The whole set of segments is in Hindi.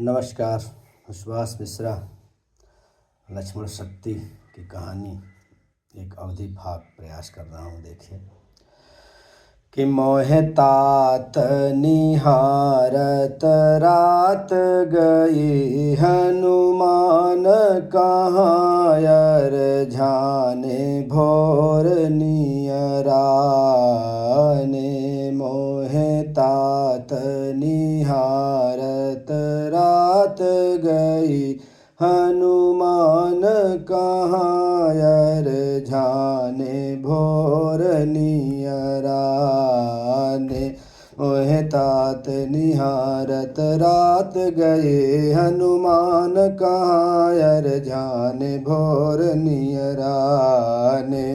नमस्कार। विश्वास मिश्रा लक्ष्मण शक्ति की कहानी एक अवधि भाग प्रयास कर रहा हूँ। देखिए कि मोहे तात निहारत रात गई हनुमान कहाँ यर जाने भोर नियराने। मोहे तात निहारत रात गई हनुमान कहाँ यर जाने भोर नियराने। मोहे तात निहारत रात गए हनुमान कहाँ यर जाने भोर नियराने।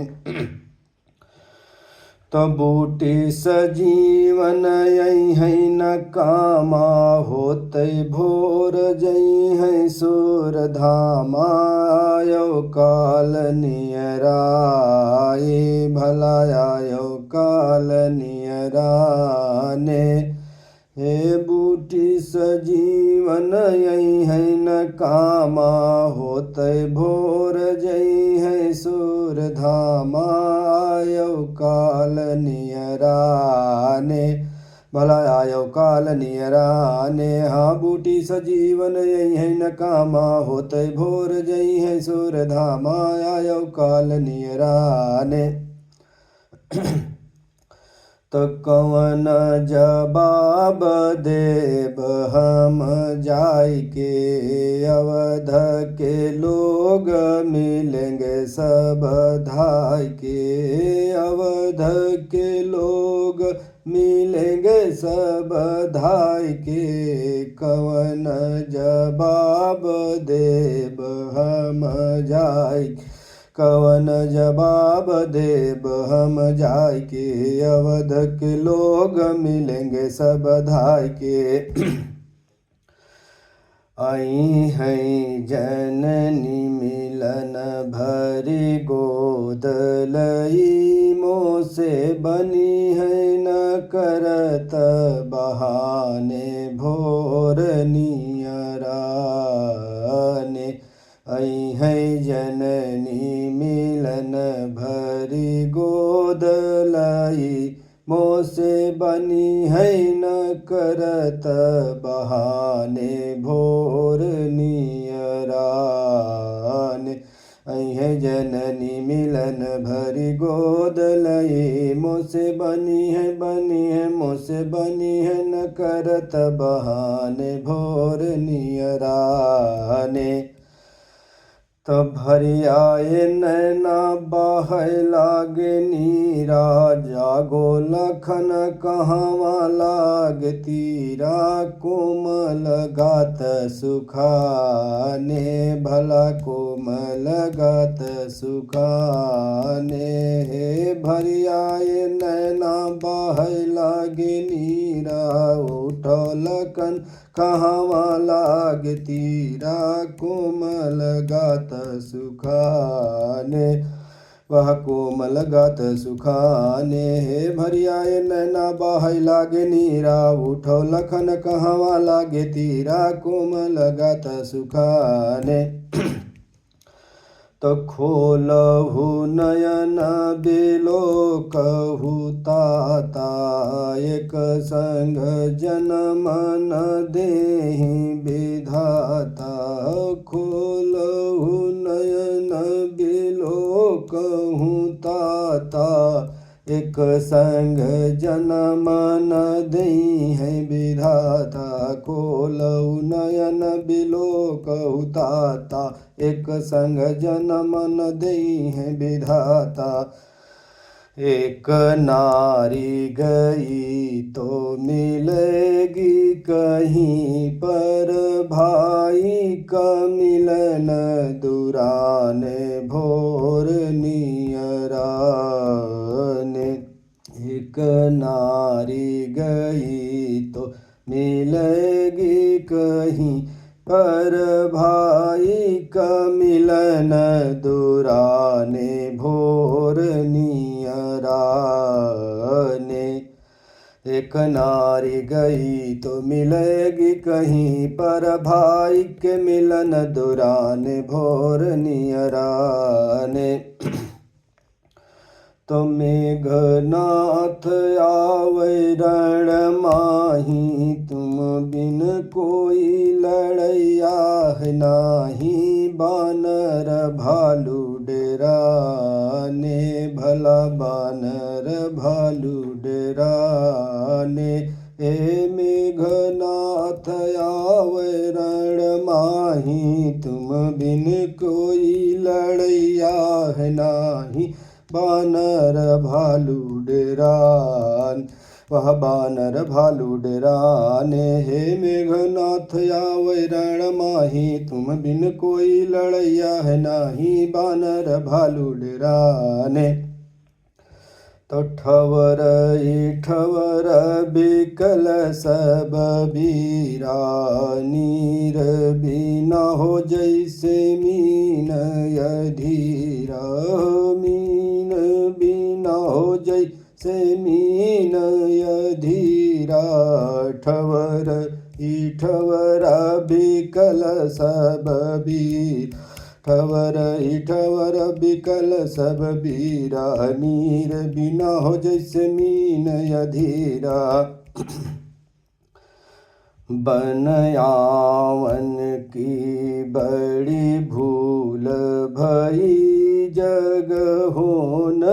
तो बूटी सजीवन यही न कामा होते भोर जई है सुर धामा। आयो काल नियराए भला आयो काल नियराने। हे बूटी सजीवन यही है न कामा होते भोर जई है सुर धामा। आयो काल नियराने भला आयो काल नियराने। हाँ बूटी सजीवन यही है न कामा होते भोर जई है सुर धामा। आयो काल नियराने। तो कवन जवाब देब हम जाय के अवध के लोग मिलेंगे सब धाय के। अवध के लोग मिलेंगे सब धाय के। कवन जवाब देब हम जाय कवन जवाब देब हम जाय के। अवध के लोग मिलेंगे सब धाय के। आई है जननी मिलन भरी गोद लई। मोह से बनी है न करत बहाने भोर नियराने। आई है जननी मिलन भरी गोद लाई। मोह से बनी है न करत बहाने भोर नियराने। आई है जननी मिलन भरी गोद लई। मोह से बनी है मोह से बनी है न करत बहाने भोर नियराने। तब भरी आए नैना बहय लागे नीरा। जागो लखन कहवा लागे तीरा। कोमल गात सुखाने भला कोमल गात सुखाने। हे भरी आए नैना बहय लागे नीरा। उठो लखन कहवा लागे तीरा। कोमल गात सुखाने वह कोमल गात सुखाने। हे भरी आए नैना बहय लागे नीरा। उठो लखन कहवा लागे तीरा। कोमल गात सुखाने। तो खोलहु नयन बिलोकहु ताता। एक संग जन्म न देहि विधाता। खोलहु नयन बिलोकहु ताता। एक संग जन्म न देहि है विधाता। खोलहु नयन बिलोकहु ताता। एक संग जन्म न देहि है विधाता। एक नारी गई तो मिलेगी कहीं पर। भाई का मिलन दुराने भोर नियराने। एक नारी गई तो मिलेगी कहीं पर। भाई का मिलन दुराने भोर नियराने। एक नारी गई तो मिलेगी कहीं पर, भाई के मिलन दुराने भोर नियराने। तो मेघनाथ आवै रण माही, तुम बिन कोई लड़ैया है नाही। बानर भालू डेराने, भला बानर भालू डेराने। ए मेघनाथ आवै रण माही, तुम बिन कोई लड़ैया है नाही। बानर भालू डेरान, वह बानर भालू डेराने। हे मेघनाथ आवै रण माही, तुम बिन कोई लड़ैया है नाही। बानर भालू डेराने। तो ठवर ठवर बिकल सब बीरा, नीर बिना हो जैसे मीन अधीरा। मीन बिना हो जैसे मीन अधीरा, ठवर ठवर बिकल सब बीरा। ठवर ठवर बिकल सब बीरा, नीर बिना हो जैसे मीन अधीरा। बनयावन की बड़ी भूल भई, जग हो न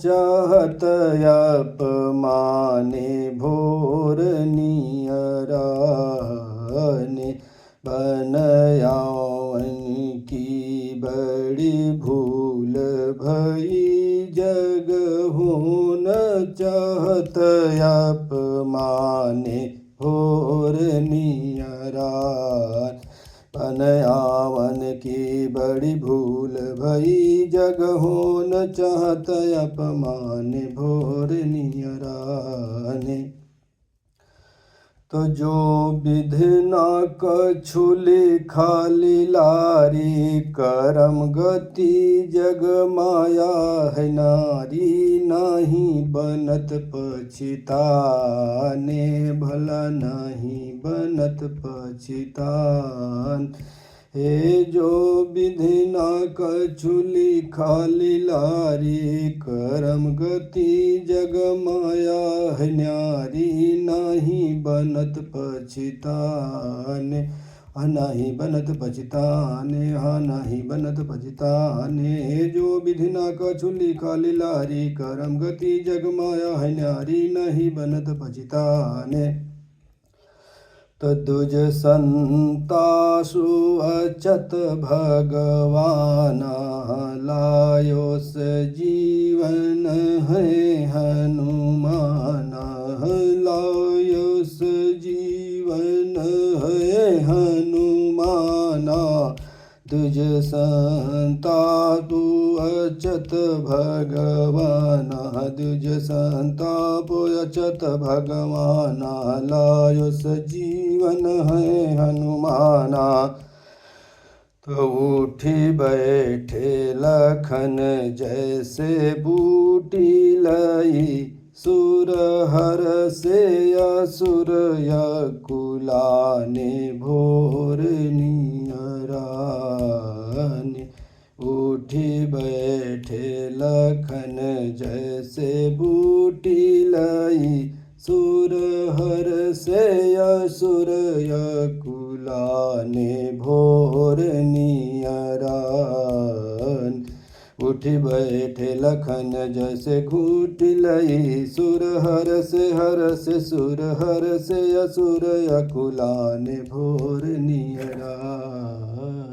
चाहत अपमाने भोर नियराने। बनयावन की बड़ी भूल भई, जग हो न चाहत अपमाने भोर नियरान। बनयावन की बड़ी भूल भई, जग हो न चाहत अपमाने भोर नियराने। तो जो विधना कछु लिखा लीलारी, करम गति जग माया है नारी। नहीं बनत पछिताने, भला नहीं बनत पछितान। हे जो विधिना कछु लिखा लीलारी, करम गति जग माया है न्यारी। नहीं बनत पछिताने, नहीं बनत पछिताने, हाँ नहीं बनत पछिताने। हे जो विधिना कछु लिखा लीलारी, करम गति जग माया है न्यारी। नहीं बनत पछिताने। तो दुज संतासु अचत भगवाना, लायोस जीवन है हनुमाना। लायोस जीवन है हनुमाना, दुज संतापु अचत भगवाना। दुज संतापु अचत भगवाना, लायोस जीवन है हनुमाना। तो उठी बैठे लखन जैसे बूटी लई, सुर हर से असुर यकुलाने भोर नियराने। उठी बैठे लखन जैसे बूटी लई, सुर हर से असुर यकुलाने भोर नियरान। उठी बैठे लखन जैसे घूट लई, सुर हर से सुर हर से असुर यकुलाने भोर नियरान।